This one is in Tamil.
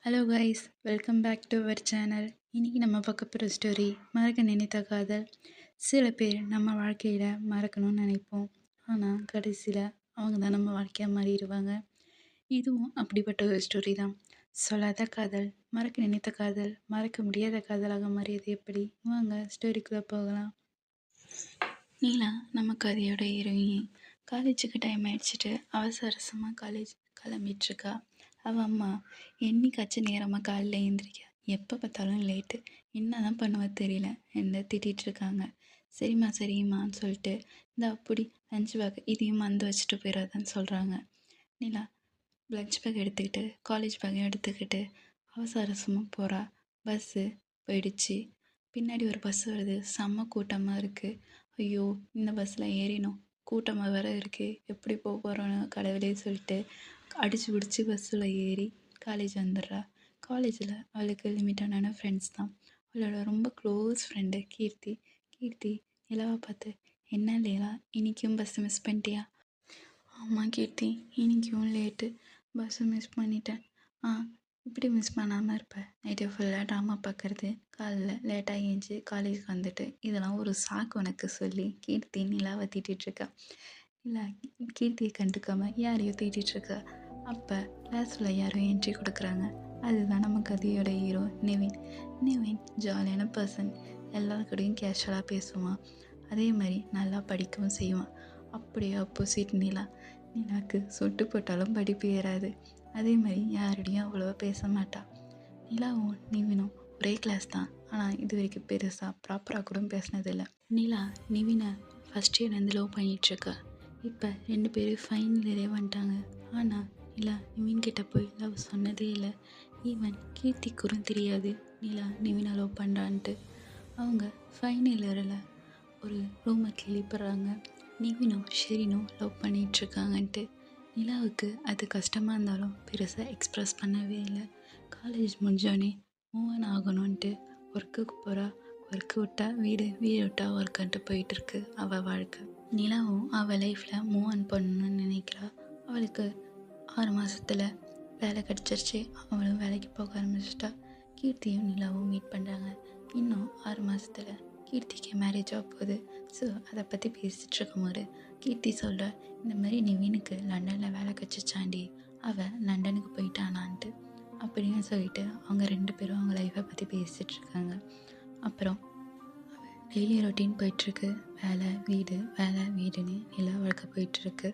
Hello guys, welcome back to our channel. இன்றைக்கி நம்ம பார்க்க போகிற ஸ்டோரி மறக்க நினைத்த காதல். சில பேர் நம்ம வாழ்க்கையில் மறக்கணும்னு நினைப்போம், ஆனால் கடைசியில் அவங்க தான் நம்ம வாழ்க்கையாக மாறிடுவாங்க. இதுவும் அப்படிப்பட்ட ஒரு ஸ்டோரி தான். சொல்லாத காதல், மறக்க நினைத்த காதல், மறக்க முடியாத காதலாக மாறியது எப்படி? வாங்க ஸ்டோரிக்குள்ளே போகலாம். நீலா நம்ம கதையோட ஹீரோயின். காலேஜுக்கு டைம் ஆயிடுச்சுட்டு அவசரமாக காலேஜ் கிளம்பிட்டுருக்கா. அவள் அம்மா என்னைக்காச்சும் நேரமாக காலையில் எழுந்திரிக்க, எப்போ பார்த்தாலும் லேட்டு, என்ன தான் பண்ணுவ தெரியல என்ன திட்டிகிட்ருக்காங்க. சரிம்மா சரிம்மான்னு சொல்லிட்டு இந்த அப்படி லஞ்ச் பேக் இதையும் மறந்து வச்சுட்டு போயிடாதான்னு சொல்கிறாங்க. நீலா லஞ்ச் பேக் எடுத்துக்கிட்டு காலேஜ் பேக்கையும் எடுத்துக்கிட்டு அவசரமாக போகிறா. பஸ்ஸு போயிடுச்சு. பின்னாடி ஒரு பஸ் வருது, செம்ம கூட்டமாக இருக்குது. ஐயோ, இந்த பஸ்ஸில் ஏறினோம், கூட்டமாக வேற இருக்குது, எப்படி போக போகிறோன்னு கடவுளே சொல்லிட்டு அடித்து பிடிச்சி பஸ்ஸில் ஏறி காலேஜ் வந்துடுறா. காலேஜில் அவளுக்கு லிமிட்டான ஃப்ரெண்ட்ஸ் தான். அவளோட ரொம்ப க்ளோஸ் ஃப்ரெண்டு கீர்த்தி. கீர்த்தி நிலாவை பார்த்து, என்ன லேலா இன்றைக்கும் பஸ்ஸு மிஸ் பண்ணிட்டியா? ஆமாம் கீர்த்தி, இன்றைக்கும் லேட்டு, பஸ்ஸு மிஸ் பண்ணிட்டேன். இப்படி மிஸ் பண்ணாமல் இருப்பேன், நைட்டு ஃபுல்லாக ட்ராமா பார்க்குறது, காலைல லேட்டாக ஏஞ்சி காலேஜுக்கு வந்துட்டு, இதெல்லாம் ஒரு சாக்கு உனக்கு சொல்லி கீர்த்தி நிலாவை திட்டிகிட்ருக்கா. இல்லை, கீர்த்தியை கண்டுக்காமல் யாரையோ திட்டிகிட்ருக்கா. அப்போ கிளாஸில் யாரோ என்ட்ரி கொடுக்குறாங்க. அதுதான் நம்ம கதையோட ஹீரோ நிவின். நிவின் ஜாலியான பர்சன், எல்லாருக்கூடையும் கேஷுவலாக பேசுவான், அதே மாதிரி நல்லா படிக்கவும் செய்வான். அப்படியே ஆப்போசிட் நிலா. நிலாவுக்கு சொட்டு போட்டாலும் படிப்பு ஏறாது, அதே மாதிரி யாரோடையும் அவ்வளோவா பேச மாட்டாள். நிலாவும் நிவினும் ஒரே கிளாஸ் தான், ஆனால் இது வரைக்கும் பெருசாக ப்ராப்பராக கூட பேசினதில்லை. நிலா நிவினை ஃபஸ்ட் இயர்லேருந்து லவ் பண்ணிகிட்ருக்கா. இப்போ 2 பேரும் ஃபைனல் இயரே வந்துட்டாங்க. ஆனால் நிலா நிவின்கிட்ட போய் லவ் சொன்னதே இல்லை. ஈவன் கீர்த்திக்குரும் தெரியாது நிலா நிவினை லவ் பண்ணுறான்ட்டு. அவங்க ஃபைனல் இயரில் ஒரு ரூமை கிளிப்படுறாங்க, நிவினும் ஷெரினும் லவ் பண்ணிகிட்ருக்காங்கன்ட்டு. நிலாவுக்கு அது கஷ்டமாக இருந்தாலும் பெருசாக எக்ஸ்ப்ரெஸ் பண்ணவே இல்லை. காலேஜ் முடிஞ்சோடனே மூவ் ஆன் ஆகணுன்ட்டு ஒர்க்குக்கு போகிறா. ஒர்க்கு விட்டா வீடு, வீடு விட்டா ஒர்க்குன்ட்டு போயிட்டுருக்கு அவள் வாழ்க்கை. நிலாவும் அவள் லைஃப்பில் மூவ் ஆன் பண்ணணும்னு நினைக்கிறா. அவளுக்கு 6 மாதத்தில் வேலை கிடச்சிருச்சு, அவளும் வேலைக்கு போக ஆரம்பிச்சிட்டா. கீர்த்தியும் நிலாவும் மீட் பண்ணுறாங்க. இன்னும் 6 மாதத்தில் கீர்த்திக்கு மேரேஜ் ஆக போகுது. ஸோ அதை பற்றி பேசிகிட்டு இருக்கும்போது கீர்த்தி சொல்கிற, இந்த மாதிரி நிவினுக்கு லண்டனில் வேலை கிடச்சிச்சாண்டி, அவள் லண்டனுக்கு போயிட்டானான்ட்டு. அப்படின்னு சொல்லிட்டு அவங்க 2 பேரும் அவங்க லைஃப்பை பற்றி பேசிகிட்ருக்காங்க. அப்புறம் டெய்லி ரொட்டீன் போயிட்டுருக்கு, வேலை வீடு வேலை வீடுன்னு நிலா வாழ்க்கை போயிட்டுருக்கு.